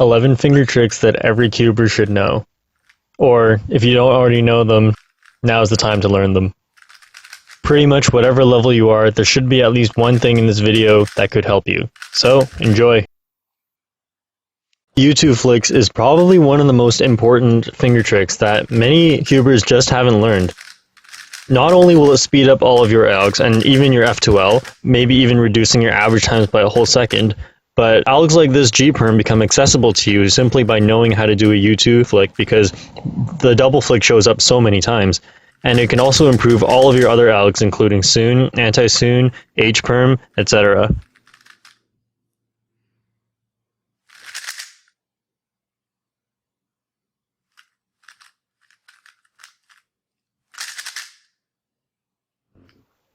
11 finger tricks that every cuber should know. Or, if you don't already know them, now's the time to learn them. Pretty much whatever level you are, there should be at least one thing in this video that could help you. So, enjoy! U2 flicks is probably one of the most important finger tricks that many cubers just haven't learned. Not only will it speed up all of your algs and even your F2L, maybe even reducing your average times by a whole second, but algs like this G-Perm become accessible to you simply by knowing how to do a U2 flick because the double flick shows up so many times. And it can also improve all of your other algs including Sune, Anti-Sune, H-Perm, etc.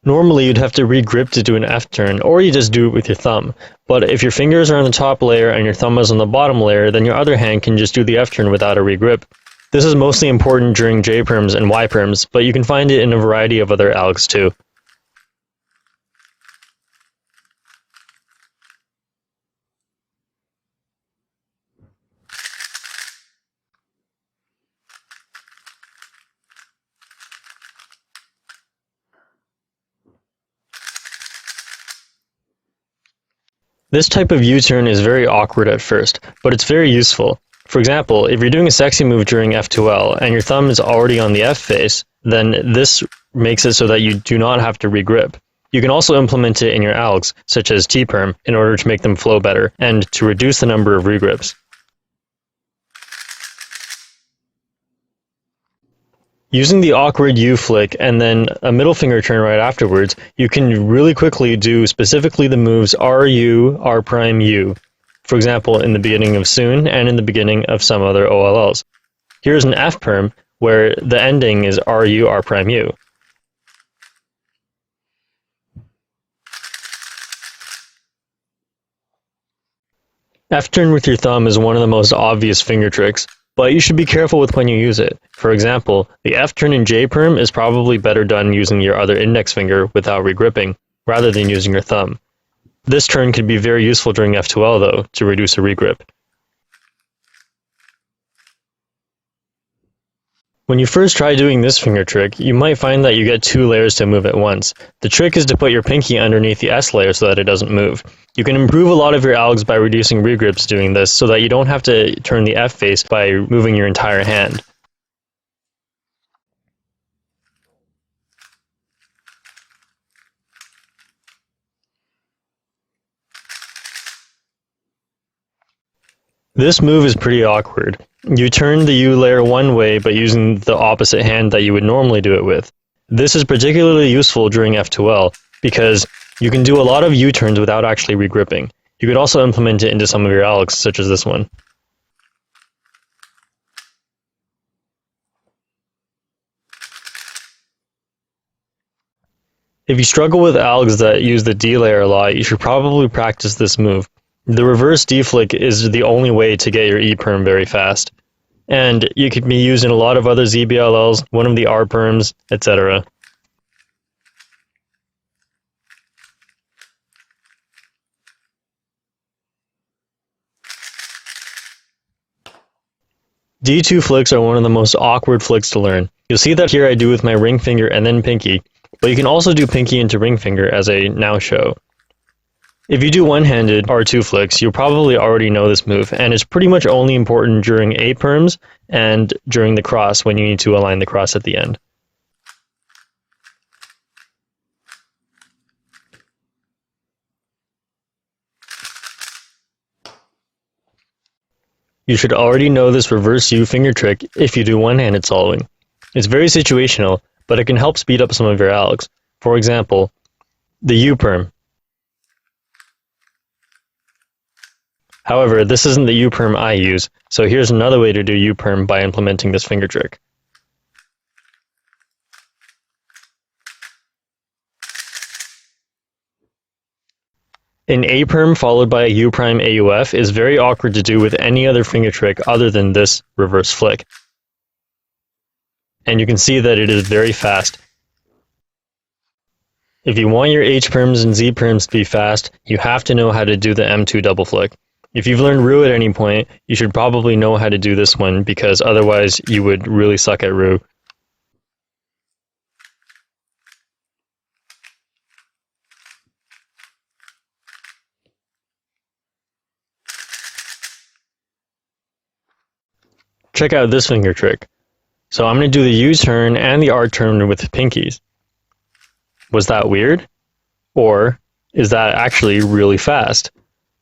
Normally you'd have to regrip to do an F turn, or you just do it with your thumb. But if your fingers are on the top layer and your thumb is on the bottom layer, then your other hand can just do the F turn without a regrip. This is mostly important during J-Perms and Y-Perms, but you can find it in a variety of other algs too. This type of U-turn is very awkward at first, but it's very useful. For example, if you're doing a sexy move during F2L and your thumb is already on the F face, then this makes it so that you do not have to regrip. You can also implement it in your algs, such as T-Perm, in order to make them flow better, and to reduce the number of regrips. Using the awkward U flick and then a middle finger turn right afterwards, you can really quickly do specifically the moves RU, R', U. For example, in the beginning of Sune and in the beginning of some other OLLs. Here's an F perm where the ending is RU, R', U. F turn with your thumb is one of the most obvious finger tricks, but you should be careful with when you use it. For example, the F turn in J-Perm is probably better done using your other index finger without regripping, rather than using your thumb. This turn can be very useful during F2L though, to reduce a regrip. When you first try doing this finger trick, you might find that you get two layers to move at once. The trick is to put your pinky underneath the S layer so that it doesn't move. You can improve a lot of your algs by reducing regrips doing this so that you don't have to turn the F face by moving your entire hand. This move is pretty awkward. You turn the U layer one way but using the opposite hand that you would normally do it with. This is particularly useful during F2L because you can do a lot of U-turns without actually regripping. You could also implement it into some of your algs, such as this one. If you struggle with algs that use the D layer a lot, you should probably practice this move. The reverse D flick is the only way to get your E-Perm very fast. And it can be used in a lot of other ZBLLs, one of the R-Perms, etc. D2 flicks are one of the most awkward flicks to learn. You'll see that here I do with my ring finger and then pinky, but you can also do pinky into ring finger as I now show. If you do one-handed R2 flicks, you'll probably already know this move, and it's pretty much only important during A-Perms and during the cross when you need to align the cross at the end. You should already know this reverse U finger trick if you do one-handed soloing. It's very situational, but it can help speed up some of your algs. For example, the U-Perm. However, this isn't the U-Perm I use, so here's another way to do U-Perm by implementing this finger trick. An A-Perm followed by a U-Prime AUF is very awkward to do with any other finger trick other than this reverse flick. And you can see that it is very fast. If you want your H-Perms and Z-Perms to be fast, you have to know how to do the M2 double flick. If you've learned RUR'U at any point, you should probably know how to do this one, because otherwise you would really suck at RUR'U. Check out this finger trick. So I'm going to do the U-turn and the R-turn with pinkies. Was that weird? Or is that actually really fast?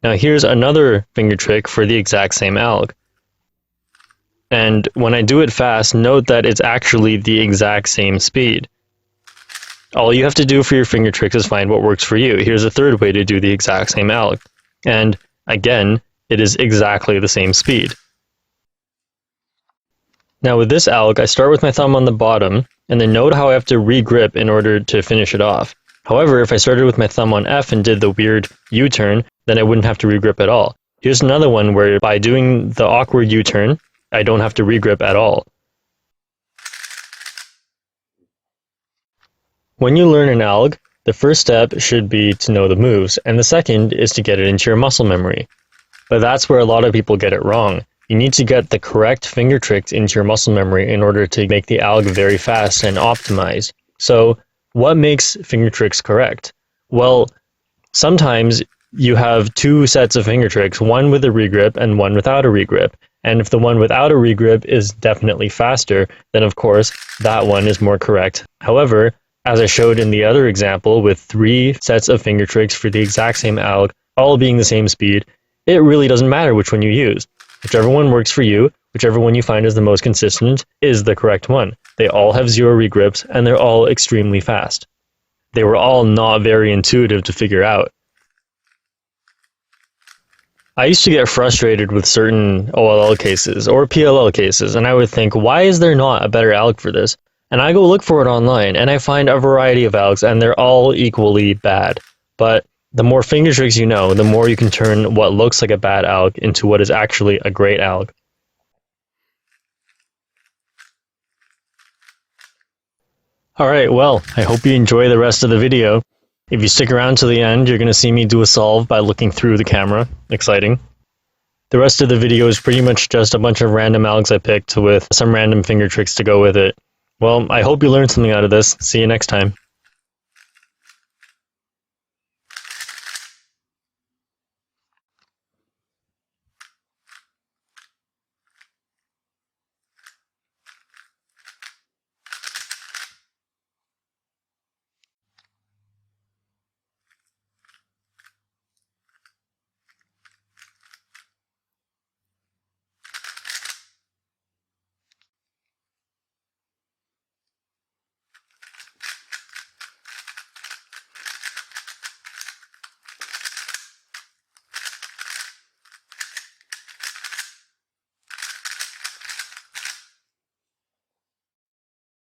Now here's another finger trick for the exact same alg. And when I do it fast, note that it's actually the exact same speed. All you have to do for your finger tricks is find what works for you. Here's a third way to do the exact same alg. And again, it is exactly the same speed. Now with this alg, I start with my thumb on the bottom, and then note how I have to re-grip in order to finish it off. However, if I started with my thumb on F and did the weird U-turn, then I wouldn't have to re-grip at all. Here's another one where by doing the awkward U-turn, I don't have to re-grip at all. When you learn an alg, the first step should be to know the moves, and the second is to get it into your muscle memory. But that's where a lot of people get it wrong. You need to get the correct finger tricks into your muscle memory in order to make the alg very fast and optimized. So, what makes finger tricks correct? Well, sometimes you have two sets of finger tricks, one with a regrip and one without a regrip. And if the one without a regrip is definitely faster, then of course that one is more correct. However, as I showed in the other example with 3 sets of finger tricks for the exact same alg, all being the same speed, it really doesn't matter which one you use. Whichever one works for you, whichever one you find is the most consistent, is the correct one. They all have 0 regrips, and they're all extremely fast. They were all not very intuitive to figure out. I used to get frustrated with certain OLL cases, or PLL cases, and I would think, why is there not a better alg for this? And I go look for it online, and I find a variety of algs, and they're all equally bad. But the more finger tricks you know, the more you can turn what looks like a bad alg into what is actually a great alg. Alright, well, I hope you enjoy the rest of the video. If you stick around to the end, you're going to see me do a solve by looking through the camera. Exciting. The rest of the video is pretty much just a bunch of random algs I picked with some random finger tricks to go with it. Well, I hope you learned something out of this. See you next time.